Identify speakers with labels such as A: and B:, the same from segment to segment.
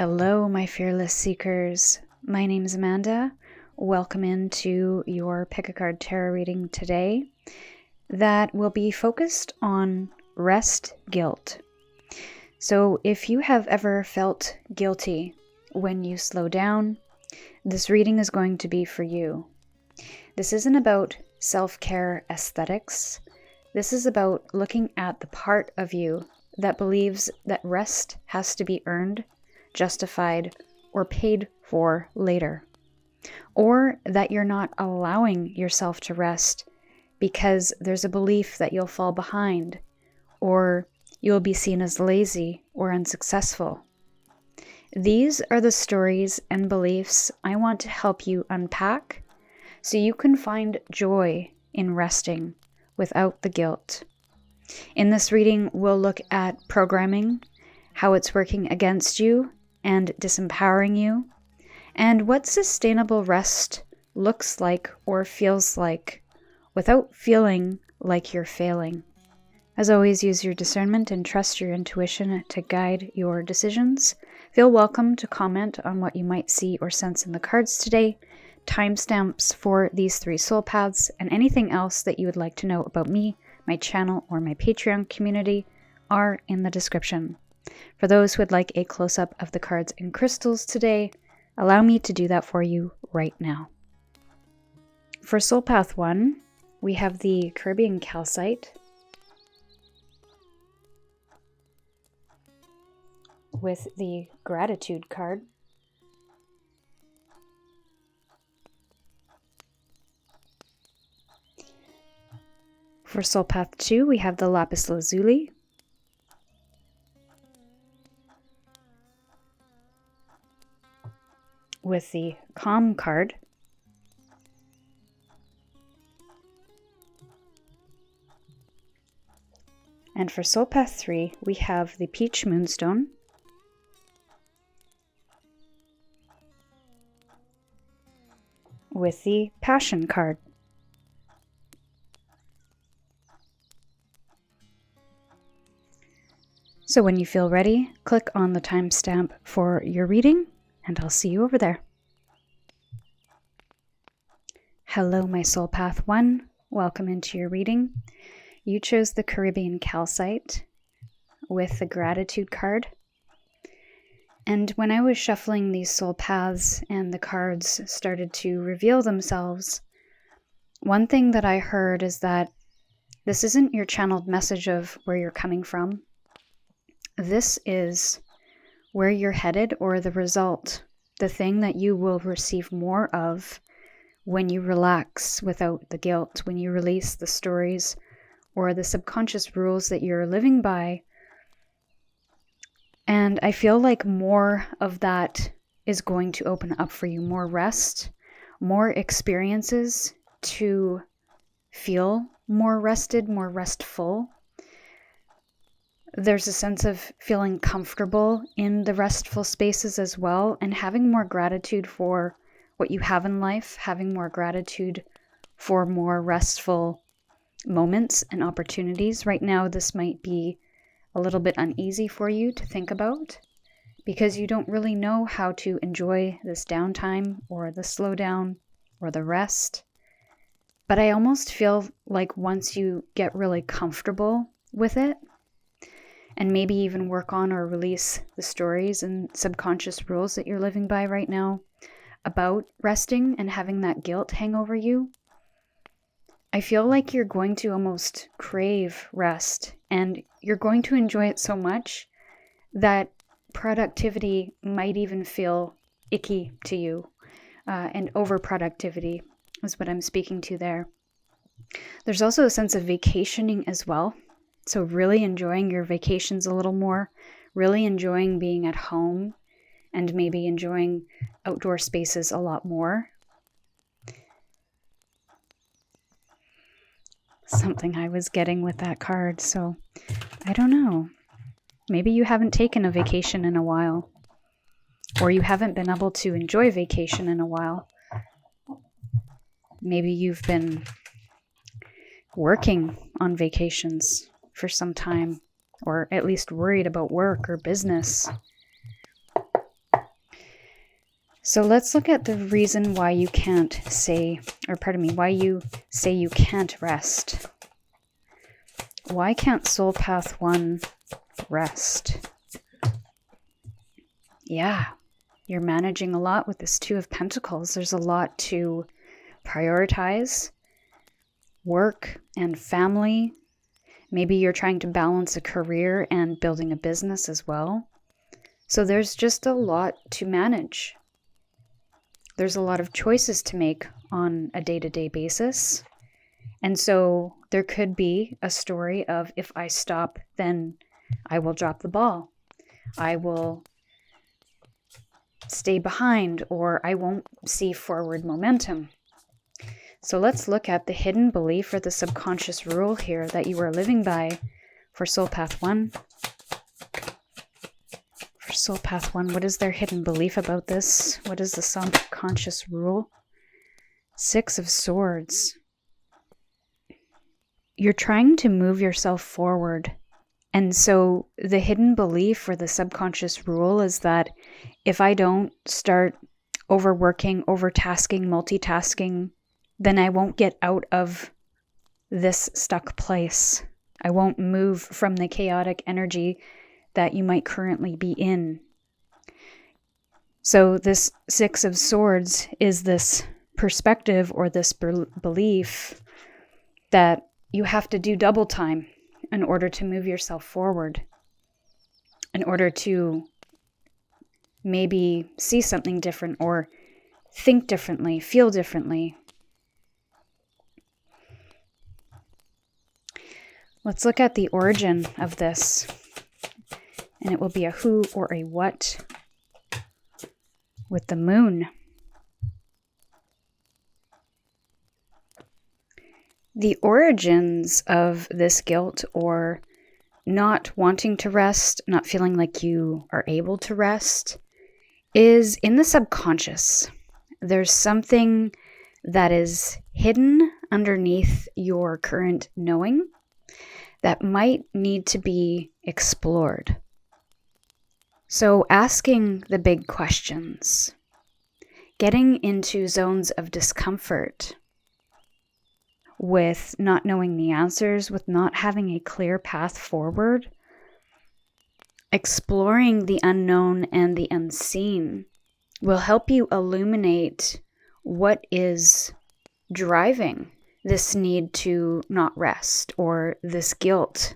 A: Hello, my fearless seekers. My name is Amanda. Welcome into your Pick a Card Tarot reading today that will be focused on rest guilt. So if you have ever felt guilty when you slow down, this reading is going to be for you. This isn't about self-care aesthetics. This is about looking at the part of you that believes that rest has to be earned, justified, or paid for later. Or that you're not allowing yourself to rest because there's a belief that you'll fall behind, or you'll be seen as lazy or unsuccessful. These are the stories and beliefs I want to help you unpack so you can find joy in resting without the guilt. In this reading, we'll look at programming, how it's working against you and disempowering you, and what sustainable rest looks like or feels like without feeling like you're failing. As always, use your discernment and trust your intuition to guide your decisions. Feel welcome to comment on what you might see or sense in the cards today, timestamps for these 3 soul paths, and anything else that you would like to know about me, my channel, or my Patreon community are in the description. For those who would like a close-up of the cards and crystals today, allow me to do that for you right now. For Soul Path 1, we have the Caribbean Calcite with the Gratitude card. For Soul Path 2, we have the Lapis Lazuli with the Calm card. And for Soul Path 3, we have the Peach Moonstone with the Passion card. So when you feel ready, click on the timestamp for your reading, and I'll see you over there. Hello, my Soul Path 1. Welcome into your reading. You chose the Caribbean Calcite with the Gratitude card. And when I was shuffling these soul paths and the cards started to reveal themselves, one thing that I heard is that this isn't your channeled message of where you're coming from. This is where you're headed, or the result, the thing that you will receive more of when you relax without the guilt, when you release the stories or the subconscious rules that you're living by. And I feel like more of that is going to open up for you, more rest, more experiences to feel more rested, more restful. There's a sense of feeling comfortable in the restful spaces as well, and having more gratitude for what you have in life, having more gratitude for more restful moments and opportunities. Right now, this might be a little bit uneasy for you to think about because you don't really know how to enjoy this downtime or the slowdown or the rest. But I almost feel like once you get really comfortable with it, and maybe even work on or release the stories and subconscious rules that you're living by right now about resting and having that guilt hang over you, I feel like you're going to almost crave rest, and you're going to enjoy it so much that productivity might even feel icky to you, and overproductivity is what I'm speaking to there. There's also a sense of vacationing as well. So really enjoying your vacations a little more, really enjoying being at home, and maybe enjoying outdoor spaces a lot more. Something I was getting with that card, so I don't know. Maybe you haven't taken a vacation in a while, or you haven't been able to enjoy vacation in a while. Maybe you've been working on vacations for some time, or at least worried about work or business. So let's look at the reason why you can't say, or pardon me, why you say you can't rest. Why can't Soul Path 1 rest? Yeah, you're managing a lot with this Two of Pentacles. There's a lot to prioritize. Work and family. Maybe you're trying to balance a career and building a business as well. So there's just a lot to manage. There's a lot of choices to make on a day-to-day basis. And so there could be a story of, if I stop, then I will drop the ball. I will stay behind, or I won't see forward momentum. So let's look at the hidden belief or the subconscious rule here that you are living by for Soul Path 1. For Soul Path 1, what is their hidden belief about this? What is the subconscious rule? Six of Swords. You're trying to move yourself forward. And so the hidden belief or the subconscious rule is that if I don't start overworking, overtasking, multitasking, then I won't get out of this stuck place. I won't move from the chaotic energy that you might currently be in. So this Six of Swords is this perspective or this belief that you have to do double time in order to move yourself forward, in order to maybe see something different or think differently, feel differently. Let's look at the origin of this, and it will be a who or a what with the Moon. The origins of this guilt or not wanting to rest, not feeling like you are able to rest, is in the subconscious. There's something that is hidden underneath your current knowing that might need to be explored. So asking the big questions, getting into zones of discomfort with not knowing the answers, with not having a clear path forward, exploring the unknown and the unseen will help you illuminate what is driving this need to not rest, or this guilt.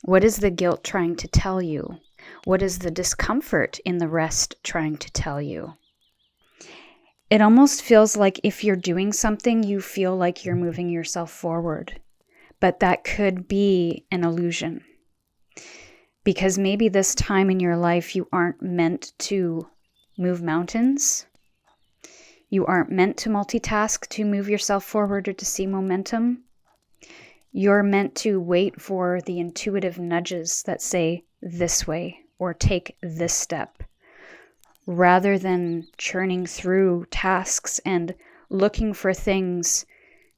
A: What is the guilt trying to tell you? What is the discomfort in the rest trying to tell you? It almost feels like if you're doing something, you feel like you're moving yourself forward. But that could be an illusion. Because maybe this time in your life, you aren't meant to move mountains. You aren't meant to multitask to move yourself forward or to see momentum. You're meant to wait for the intuitive nudges that say this way or take this step, rather than churning through tasks and looking for things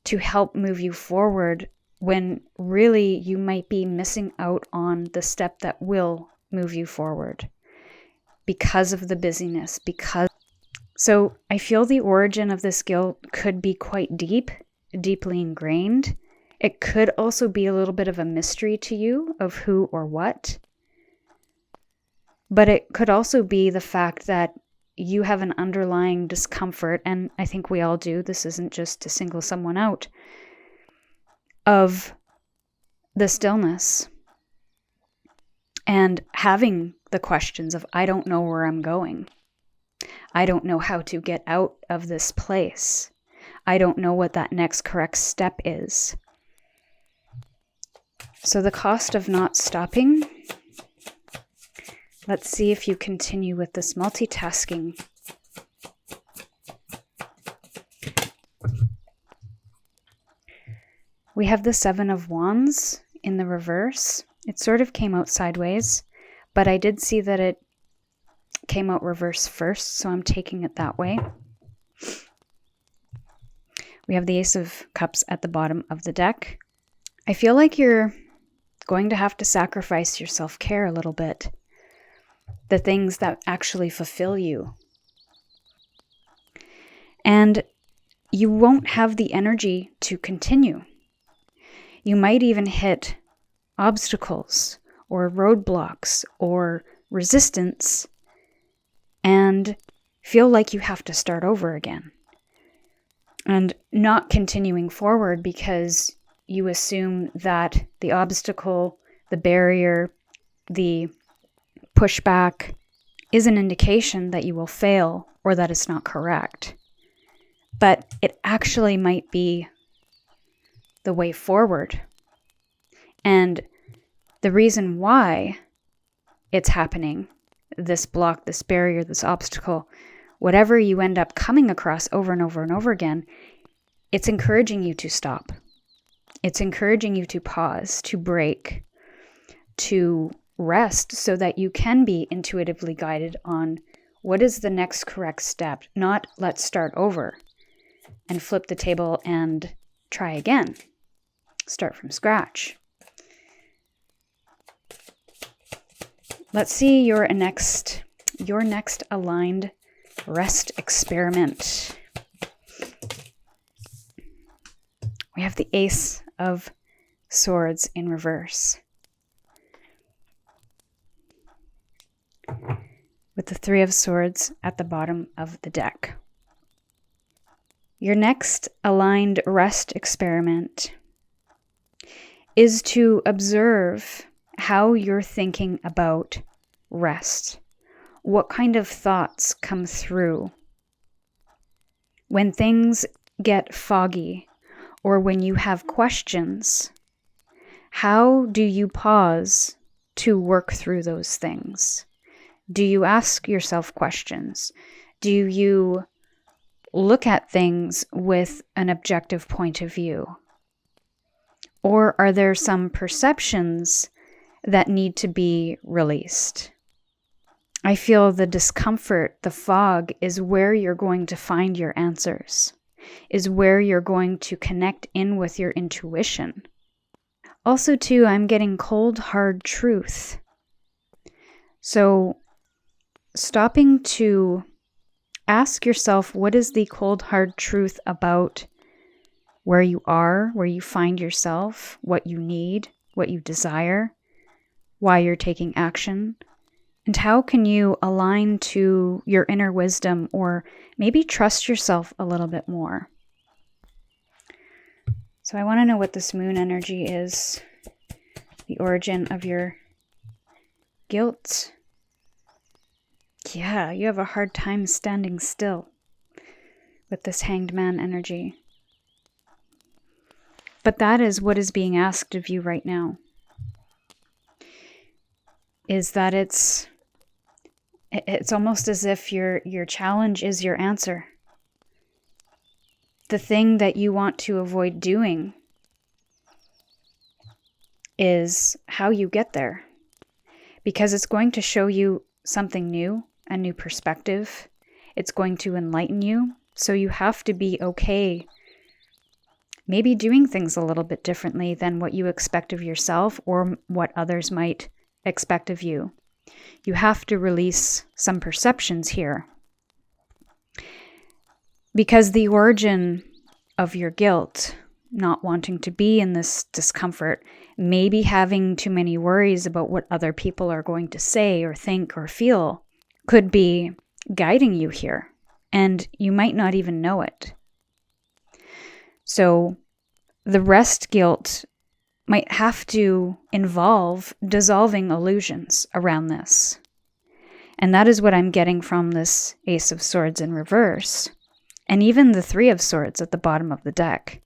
A: to help move you forward when really you might be missing out on the step that will move you forward because of the busyness, So I feel the origin of this guilt could be quite deep, deeply ingrained. It could also be a little bit of a mystery to you of who or what. But it could also be the fact that you have an underlying discomfort, and I think we all do, this isn't just to single someone out, of the stillness and having the questions of, I don't know where I'm going. I don't know how to get out of this place. I don't know what that next correct step is. So the cost of not stopping, let's see if you continue with this multitasking. We have the Seven of Wands in the reverse. It sort of came out sideways, but I did see that it came out reverse first, so I'm taking it that way. We have the Ace of Cups at the bottom of the deck. I feel like you're going to have to sacrifice your self-care a little bit. The things that actually fulfill you. and you won't have the energy to continue. You might even hit obstacles or roadblocks or resistance and feel like you have to start over again. And not continuing forward because you assume that the obstacle, the barrier, the pushback is an indication that you will fail or that it's not correct. But it actually might be the way forward. And the reason why it's happening, this block, this barrier, this obstacle, whatever you end up coming across over and over and over again, it's encouraging you to stop. It's encouraging you to pause, to break, to rest so that you can be intuitively guided on what is the next correct step, not let's start over and flip the table and try again. Start from scratch. Let's see your next aligned rest experiment. We have the Ace of Swords in reverse, with the Three of Swords at the bottom of the deck. Your next aligned rest experiment is to observe how you're thinking about rest. What kind of thoughts come through when things get foggy or when you have questions? How do you pause to work through those things? Do you ask yourself questions? Do you look at things with an objective point of view? Or are there some perceptions that need to be released? I feel the discomfort, the fog, is where you're going to find your answers, is where you're going to connect in with your intuition. Also, too, I'm getting cold, hard truth. So, stopping to ask yourself, what is the cold, hard truth about where you are, where you find yourself, what you need, what you desire, why you're taking action, and how can you align to your inner wisdom or maybe trust yourself a little bit more. So I want to know what this moon energy is, the origin of your guilt. Yeah, you have a hard time standing still with this Hanged Man energy. But that is what is being asked of you right now. Is that it's almost as if your challenge is your answer. The thing that you want to avoid doing is how you get there. Because it's going to show you something new, a new perspective. It's going to enlighten you. So you have to be okay maybe doing things a little bit differently than what you expect of yourself or what others might expect of you. You have to release some perceptions here. Because the origin of your guilt, not wanting to be in this discomfort, maybe having too many worries about what other people are going to say or think or feel, could be guiding you here. And you might not even know it. So the rest guilt might have to involve dissolving illusions around this. And that is what I'm getting from this Ace of Swords in reverse. And even the Three of Swords at the bottom of the deck.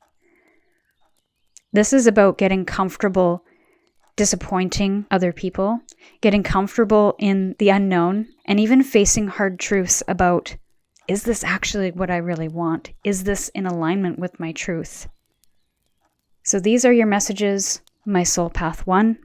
A: This is about getting comfortable disappointing other people, getting comfortable in the unknown, and even facing hard truths about, is this actually what I really want? Is this in alignment with my truth? So these are your messages, my Soul Path 1.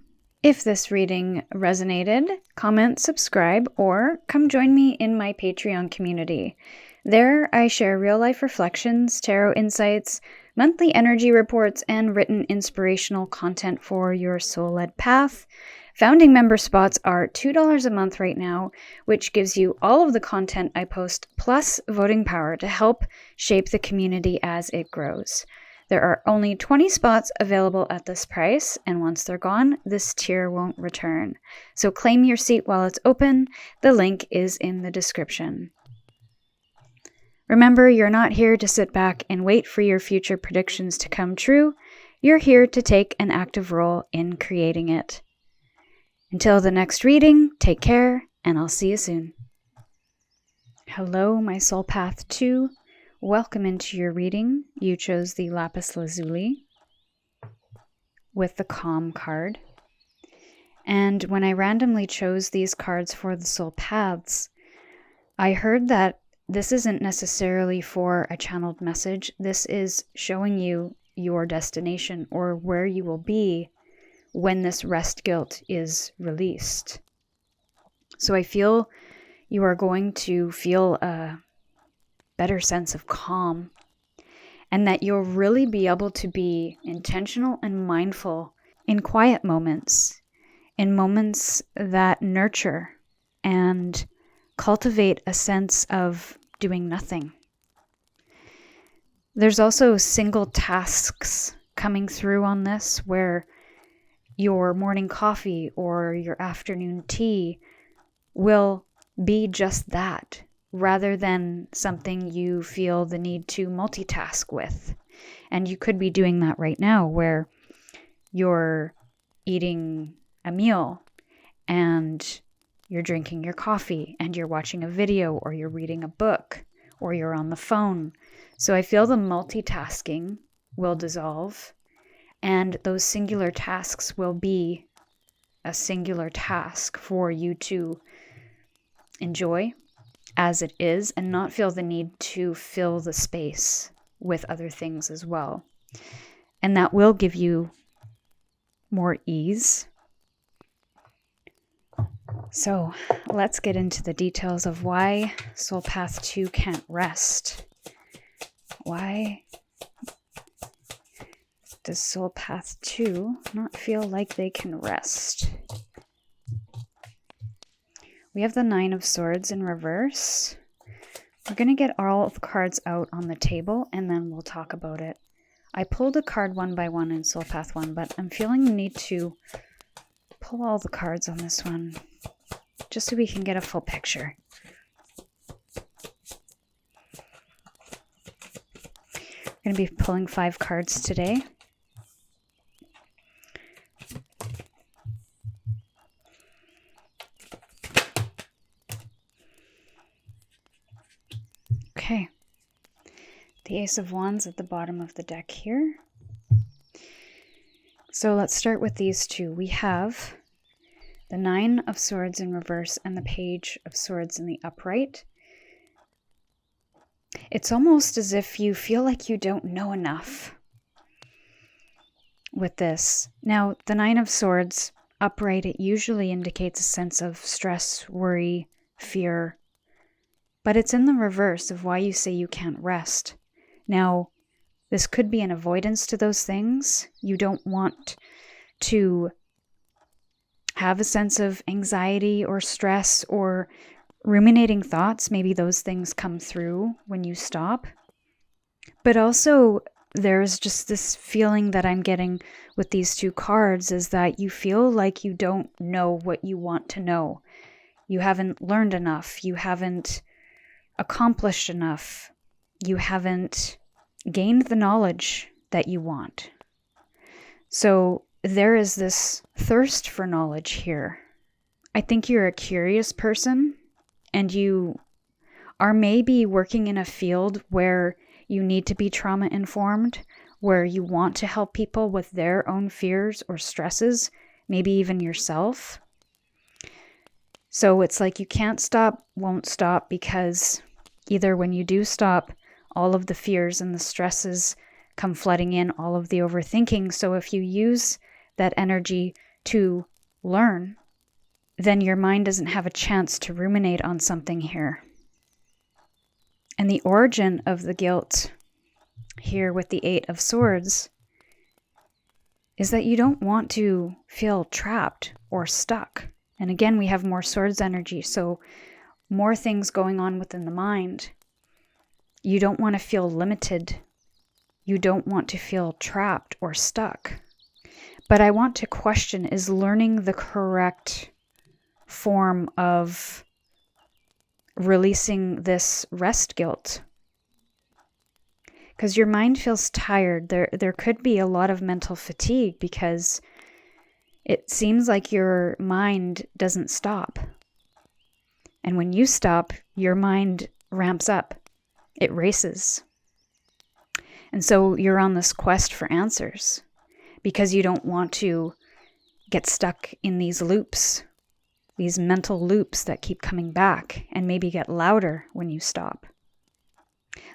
A: If this reading resonated, comment, subscribe, or come join me in my Patreon community. There I share real-life reflections, tarot insights, monthly energy reports, and written inspirational content for your soul-led path. Founding member spots are $2 a month right now, which gives you all of the content I post plus voting power to help shape the community as it grows. There are only 20 spots available at this price, and once they're gone, this tier won't return. So claim your seat while it's open. The link is in the description. Remember, you're not here to sit back and wait for your future predictions to come true. You're here to take an active role in creating it. Until the next reading, take care, and I'll see you soon. Hello, my Soul Path 2. Welcome into your reading. You chose the Lapis Lazuli with the Calm card. And when I randomly chose these cards for the Soul Paths, I heard that this isn't necessarily for a channeled message. This is showing you your destination or where you will be when this rest guilt is released. So I feel you are going to feel a better sense of calm, and that you'll really be able to be intentional and mindful in quiet moments, in moments that nurture and cultivate a sense of doing nothing. There's also single tasks coming through on this where your morning coffee or your afternoon tea will be just that, rather than something you feel the need to multitask with. And you could be doing that right now where you're eating a meal and you're drinking your coffee and you're watching a video or you're reading a book or you're on the phone. So I feel the multitasking will dissolve, and those singular tasks will be a singular task for you to enjoy as it is and not feel the need to fill the space with other things as well. And that will give you more ease. So let's get into the details of why Soul Path 2 can't rest. Why does Soul Path 2 not feel like they can rest? We have the Nine of Swords in reverse. We're going to get all of the cards out on the table and then we'll talk about it. I pulled a card one by one in Soul Path 1, but I'm feeling the need to pull all the cards on this one just so we can get a full picture. I'm going to be pulling 5 cards today. Okay, the Ace of Wands at the bottom of the deck here. So let's start with these two. We have the Nine of Swords in reverse and the Page of Swords in the upright. It's almost as if you feel like you don't know enough with this. Now, the Nine of Swords upright, it usually indicates a sense of stress, worry, fear. But it's in the reverse of why you say you can't rest. Now, this could be an avoidance to those things. You don't want to have a sense of anxiety or stress or ruminating thoughts. Maybe those things come through when you stop. But also, there's just this feeling that I'm getting with these two cards is that you feel like you don't know what you want to know. You haven't learned enough. You haven't accomplished enough. You haven't gained the knowledge that you want. So there is this thirst for knowledge here. I think you're a curious person and you are maybe working in a field where you need to be trauma informed, where you want to help people with their own fears or stresses, maybe even yourself. So it's like you can't stop, won't stop, because either when you do stop, all of the fears and the stresses come flooding in, all of the overthinking. So if you use that energy to learn, then your mind doesn't have a chance to ruminate on something here. And the origin of the guilt here with the Eight of Swords is that you don't want to feel trapped or stuck. And again, we have more swords energy, so more things going on within the mind. You don't want to feel limited. You don't want to feel trapped or stuck. But I want to question, is learning the correct form of releasing this rest guilt? Because your mind feels tired. There could be a lot of mental fatigue because it seems like your mind doesn't stop. And when you stop, your mind ramps up. It races. And so you're on this quest for answers because you don't want to get stuck in these loops, these mental loops that keep coming back and maybe get louder when you stop.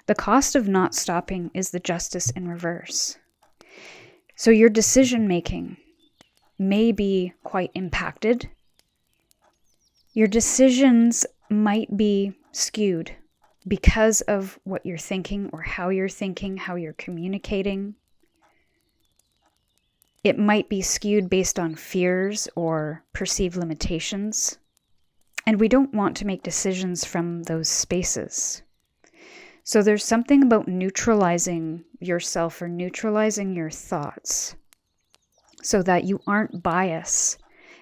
A: The cost of not stopping is the justice in reverse. So your decision making may be quite impacted. Your decisions might be skewed because of what you're thinking or how you're communicating. It might be skewed based on fears or perceived limitations. And we don't want to make decisions from those spaces. So there's something about neutralizing yourself or neutralizing your thoughts so that you aren't biased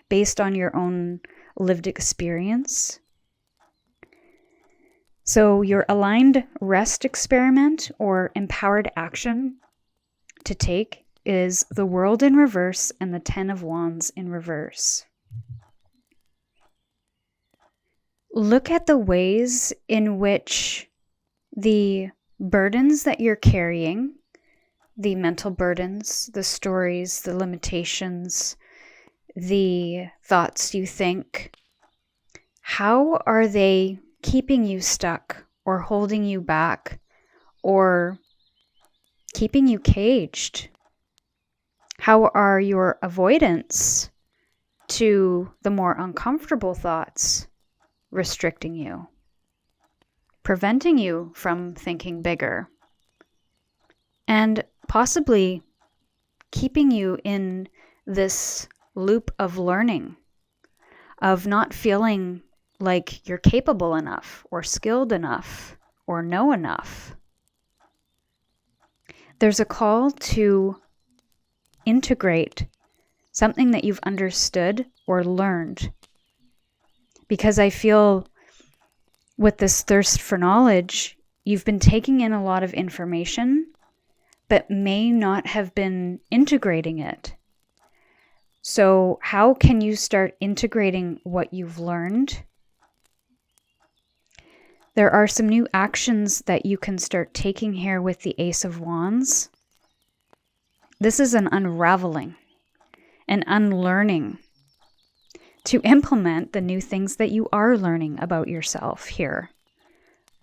A: based on your own lived experience. So your aligned rest experiment or empowered action to take is the World in reverse and the Ten of Wands in reverse. Look at the ways in which the burdens that you're carrying, the mental burdens, the stories, the limitations, the thoughts you think, how are they keeping you stuck or holding you back or keeping you caged? How are your avoidance to the more uncomfortable thoughts restricting you, preventing you from thinking bigger, and possibly keeping you in this loop of learning, of not feeling like you're capable enough or skilled enough or know enough? There's a call to integrate something that you've understood or learned. Because I feel with this thirst for knowledge, you've been taking in a lot of information, but may not have been integrating it. So how can you start integrating what you've learned? There are some new actions that you can start taking here with the Ace of Wands. This is an unraveling, an unlearning to implement the new things that you are learning about yourself here,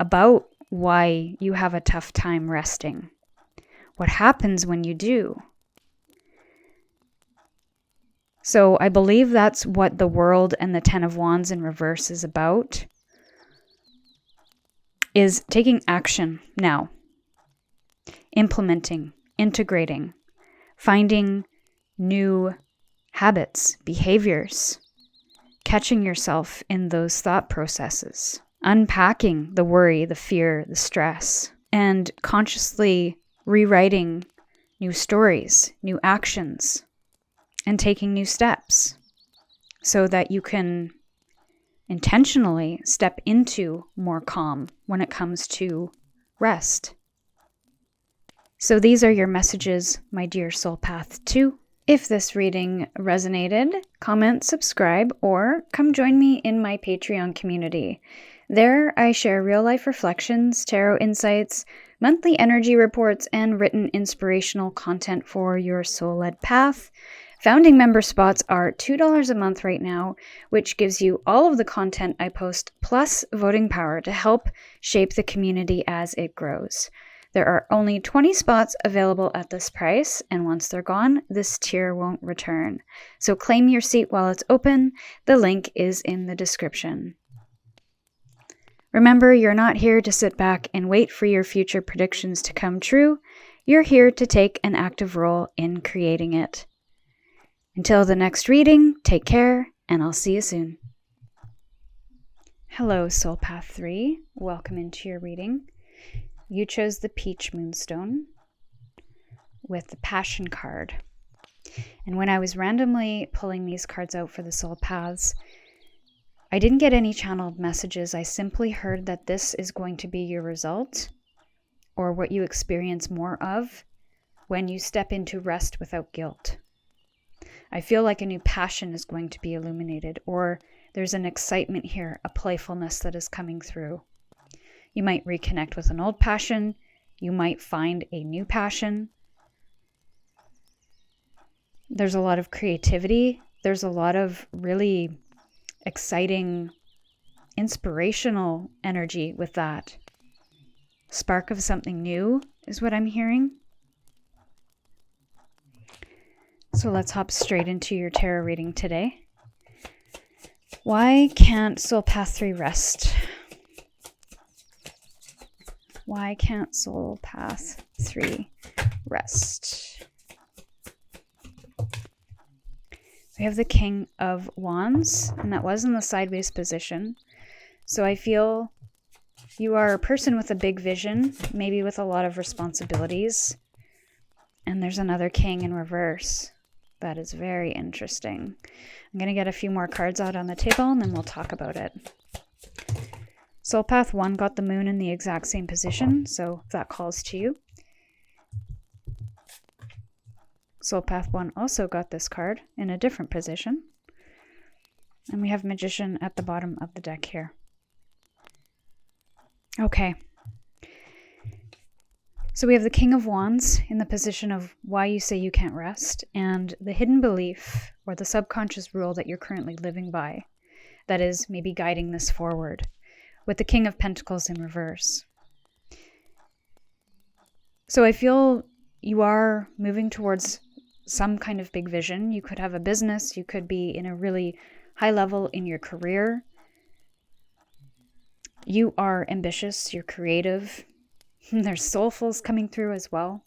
A: about why you have a tough time resting, what happens when you do. So I believe that's what the World and the Ten of Wands in reverse is about, is taking action now, implementing, integrating, finding new habits, behaviors, catching yourself in those thought processes, unpacking the worry, the fear, the stress, and consciously rewriting new stories, new actions, and taking new steps so that you can intentionally step into more calm when it comes to rest. So these are your messages, my dear Soul Path 2. If this reading resonated, comment, subscribe, or come join me in my Patreon community. There I share real-life reflections, tarot insights, monthly energy reports, and written inspirational content for your soul-led path. Founding member spots are $2 a month right now, which gives you all of the content I post plus voting power to help shape the community as it grows. There are only 20 spots available at this price, and once they're gone, this tier won't return. So claim your seat while it's open. The link is in the description. Remember, you're not here to sit back and wait for your future predictions to come true. You're here to take an active role in creating it. Until the next reading, take care, and I'll see you soon. Hello, Soul Path 3. Welcome into your reading. You chose the Peach Moonstone with the Passion card. And when I was randomly pulling these cards out for the Soul Paths, I didn't get any channeled messages. I simply heard that this is going to be your result, or what you experience more of when you step into rest without guilt. I feel like a new passion is going to be illuminated, or there's an excitement here, a playfulness that is coming through. You might reconnect with an old passion. You might find a new passion. There's a lot of creativity. There's a lot of really exciting, inspirational energy with that. Spark of something new is what I'm hearing. So let's hop straight into your tarot reading today. Why can't Soul Path 3 rest? Why can't Soul Path 3 rest? We have the King of Wands, and that was in the sideways position. So I feel you are a person with a big vision, maybe with a lot of responsibilities. And there's another King in reverse. That is very interesting. I'm going to get a few more cards out on the table, and then we'll talk about it. Soul Path 1 got the Moon in the exact same position, so if that calls to you. Soul Path 1 also got this card in a different position. And we have Magician at the bottom of the deck here. Okay. So we have the King of Wands in the position of why you say you can't rest, and the hidden belief or the subconscious rule that you're currently living by that is maybe guiding this forward, with the King of Pentacles in reverse. So I feel you are moving towards some kind of big vision. You could have a business. You could be in a really high level in your career. You are ambitious. You're creative. There's soulfuls coming through as well.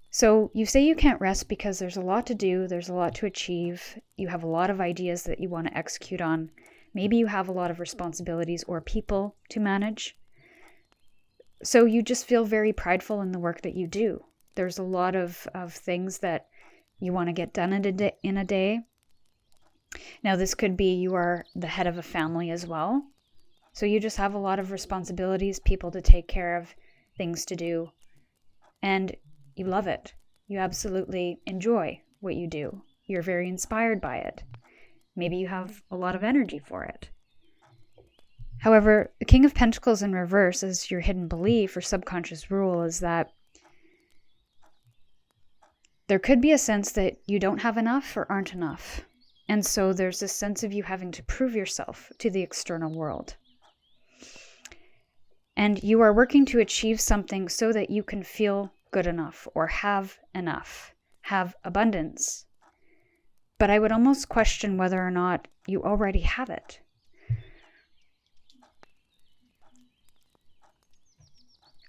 A: So you say you can't rest because there's a lot to do. There's a lot to achieve. You have a lot of ideas that you want to execute on. Maybe you have a lot of responsibilities or people to manage. So you just feel very prideful in the work that you do. There's a lot of things that you want to get done in a day. Now, this could be you are the head of a family as well. So you just have a lot of responsibilities, people to take care of, things to do. And you love it. You absolutely enjoy what you do. You're very inspired by it. Maybe you have a lot of energy for it. However, the King of Pentacles in reverse as your hidden belief or subconscious rule is that there could be a sense that you don't have enough or aren't enough. And so there's this sense of you having to prove yourself to the external world. And you are working to achieve something so that you can feel good enough or have enough, have abundance. But I would almost question whether or not you already have it.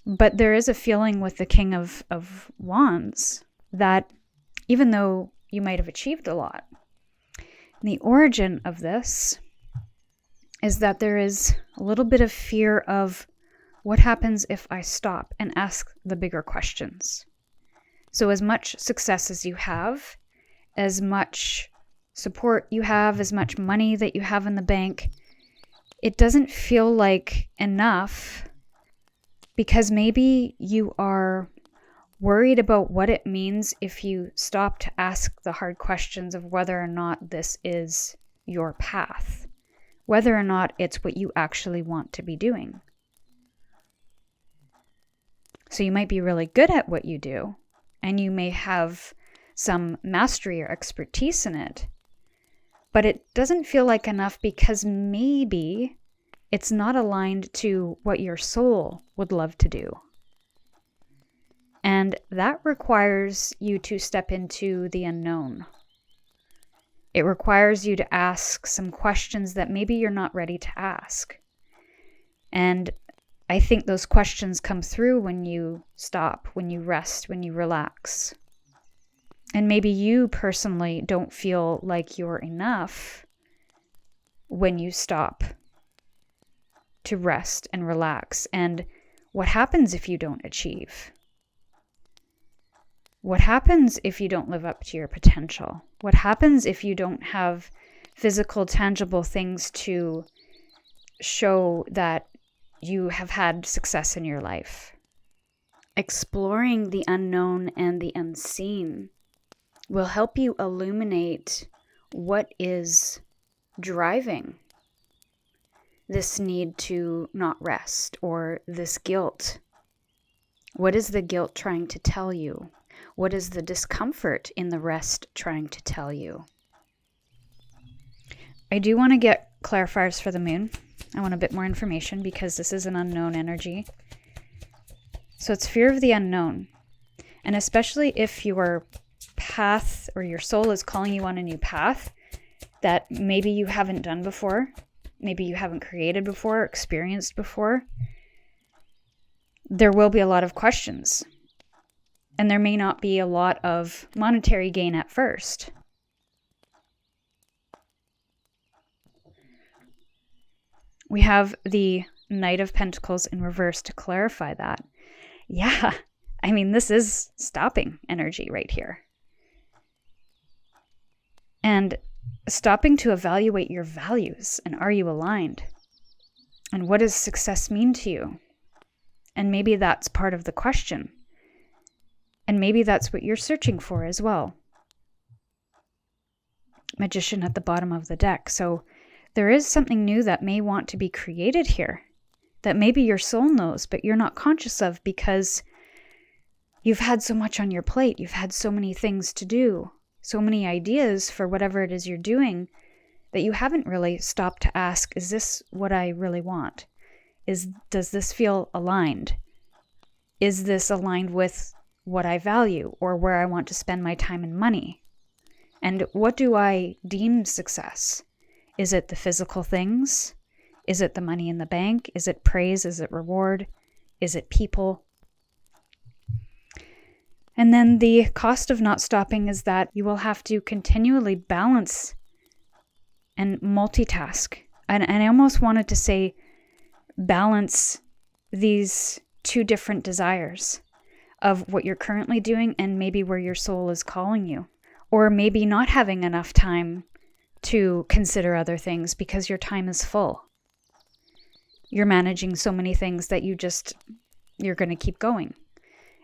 A: But there is a feeling with the King of Wands that even though you might have achieved a lot, the origin of this is that there is a little bit of fear of what happens if I stop and ask the bigger questions. So as much success as you have, as much support you have, as much money that you have in the bank, it doesn't feel like enough because maybe you are worried about what it means if you stop to ask the hard questions of whether or not this is your path, whether or not it's what you actually want to be doing. So you might be really good at what you do, and you may have some mastery or expertise in it, but it doesn't feel like enough because maybe it's not aligned to what your soul would love to do. And that requires you to step into the unknown. It requires you to ask some questions that maybe you're not ready to ask. And I think those questions come through when you stop, when you rest, when you relax. And maybe you personally don't feel like you're enough when you stop to rest and relax. And what happens if you don't achieve? What happens if you don't live up to your potential? What happens if you don't have physical, tangible things to show that you have had success in your life? Exploring the unknown and the unseen will help you illuminate what is driving this need to not rest, or this guilt. What is the guilt trying to tell you? What is the discomfort in the rest trying to tell you? I do want to get clarifiers for the moon. I want a bit more information because this is an unknown energy. So it's fear of the unknown. And especially if your path or your soul is calling you on a new path that maybe you haven't done before, maybe you haven't created before, or experienced before, there will be a lot of questions. And there may not be a lot of monetary gain at first. We have the Knight of Pentacles in reverse to clarify that. Yeah, I mean, this is stopping energy right here. And stopping to evaluate your values, and are you aligned? And what does success mean to you? And maybe that's part of the question. And maybe that's what you're searching for as well. Magician at the bottom of the deck. So there is something new that may want to be created here, that maybe your soul knows, but you're not conscious of because you've had so much on your plate. You've had so many things to do, so many ideas for whatever it is you're doing, that you haven't really stopped to ask, is this what I really want? Does this feel aligned? Is this aligned with what I value or where I want to spend my time and money? And what do I deem success? Is it the physical things? Is it the money in the bank? Is it praise? Is it reward? Is it people? And then the cost of not stopping is that you will have to continually balance and multitask. And I almost wanted to say balance these two different desires of what you're currently doing and maybe where your soul is calling you. Or maybe not having enough time to consider other things because your time is full. You're managing so many things that you're going to keep going.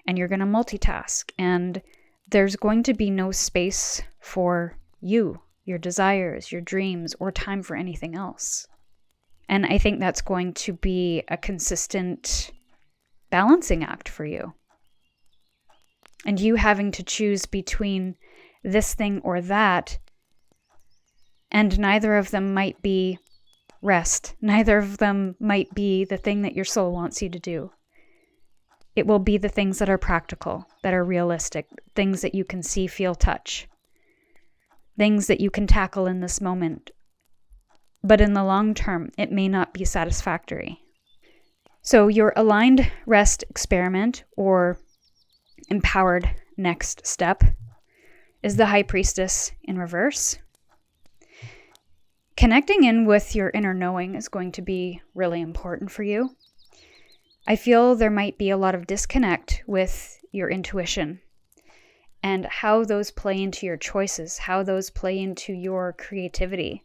A: And you're going to multitask. And there's going to be no space for you, your desires, your dreams, or time for anything else. And I think that's going to be a consistent balancing act for you. And you having to choose between this thing or that, and neither of them might be rest. Neither of them might be the thing that your soul wants you to do. It will be the things that are practical, that are realistic, things that you can see, feel, touch, things that you can tackle in this moment. But in the long term, it may not be satisfactory. So your aligned rest experiment or empowered next step is the High Priestess in reverse. Connecting in with your inner knowing is going to be really important for you. I feel there might be a lot of disconnect with your intuition and how those play into your choices, how those play into your creativity.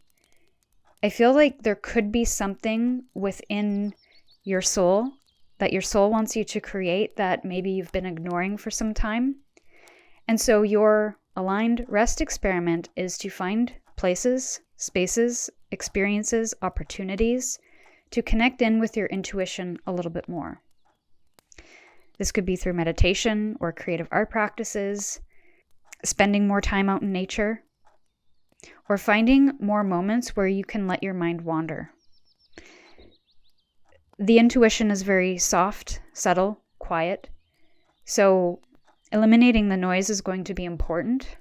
A: I feel like there could be something within your soul that your soul wants you to create that maybe you've been ignoring for some time. And so your aligned rest experiment is to find places, spaces, experiences, opportunities to connect in with your intuition a little bit more. This could be through meditation or creative art practices, spending more time out in nature, or finding more moments where you can let your mind wander. The intuition is very soft, subtle, quiet. So eliminating the noise is going to be important.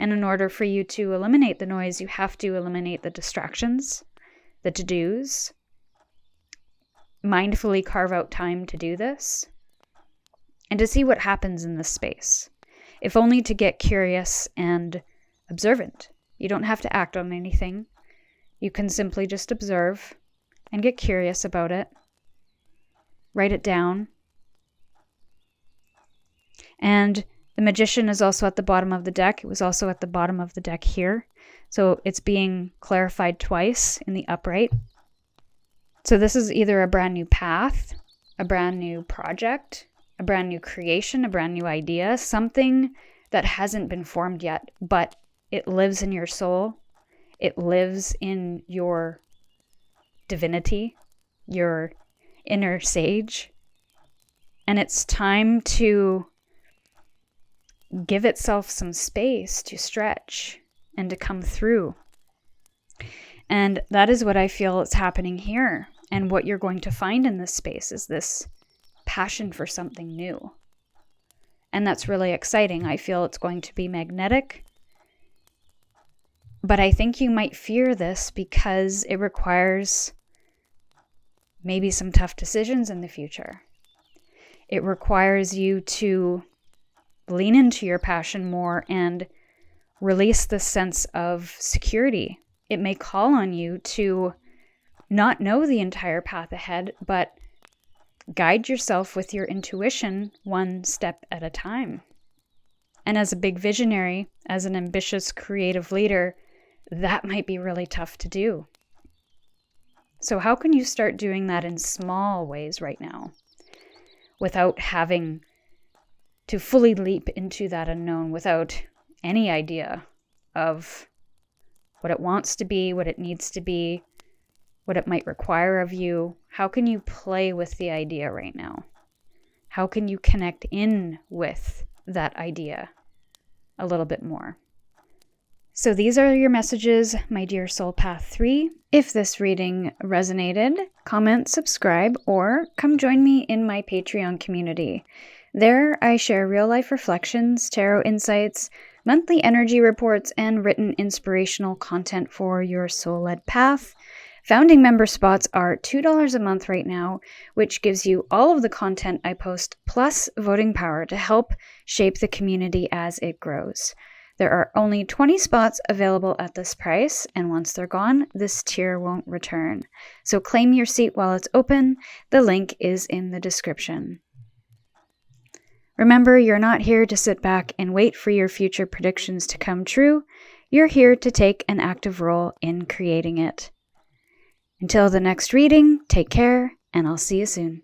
A: And in order for you to eliminate the noise, you have to eliminate the distractions, the to-dos, mindfully carve out time to do this and to see what happens in this space, if only to get curious and observant. You don't have to act on anything. You can simply just observe and get curious about it. Write it down. And the Magician is also at the bottom of the deck. It was also at the bottom of the deck here. So it's being clarified twice in the upright. So this is either a brand new path, a brand new project, a brand new creation, a brand new idea, something that hasn't been formed yet, but it lives in your soul. It lives in your divinity, your inner sage. And it's time to give itself some space to stretch and to come through. And that is what I feel is happening here. And what you're going to find in this space is this passion for something new. And that's really exciting. I feel it's going to be magnetic. But I think you might fear this because it requires maybe some tough decisions in the future. It requires you to lean into your passion more and release the sense of security. It may call on you to not know the entire path ahead, but guide yourself with your intuition one step at a time. And as a big visionary, as an ambitious creative leader, that might be really tough to do. So how can you start doing that in small ways right now without having to fully leap into that unknown, without any idea of what it wants to be, what it needs to be, what it might require of you? How can you play with the idea right now? How can you connect in with that idea a little bit more? So these are your messages, my dear Soul Path 3. If this reading resonated, comment, subscribe, or come join me in my Patreon community. There, I share real-life reflections, tarot insights, monthly energy reports, and written inspirational content for your soul-led path. Founding member spots are $2 a month right now, which gives you all of the content I post, plus voting power to help shape the community as it grows. There are only 20 spots available at this price, and once they're gone, this tier won't return. So claim your seat while it's open. The link is in the description. Remember, you're not here to sit back and wait for your future predictions to come true. You're here to take an active role in creating it. Until the next reading, take care, and I'll see you soon.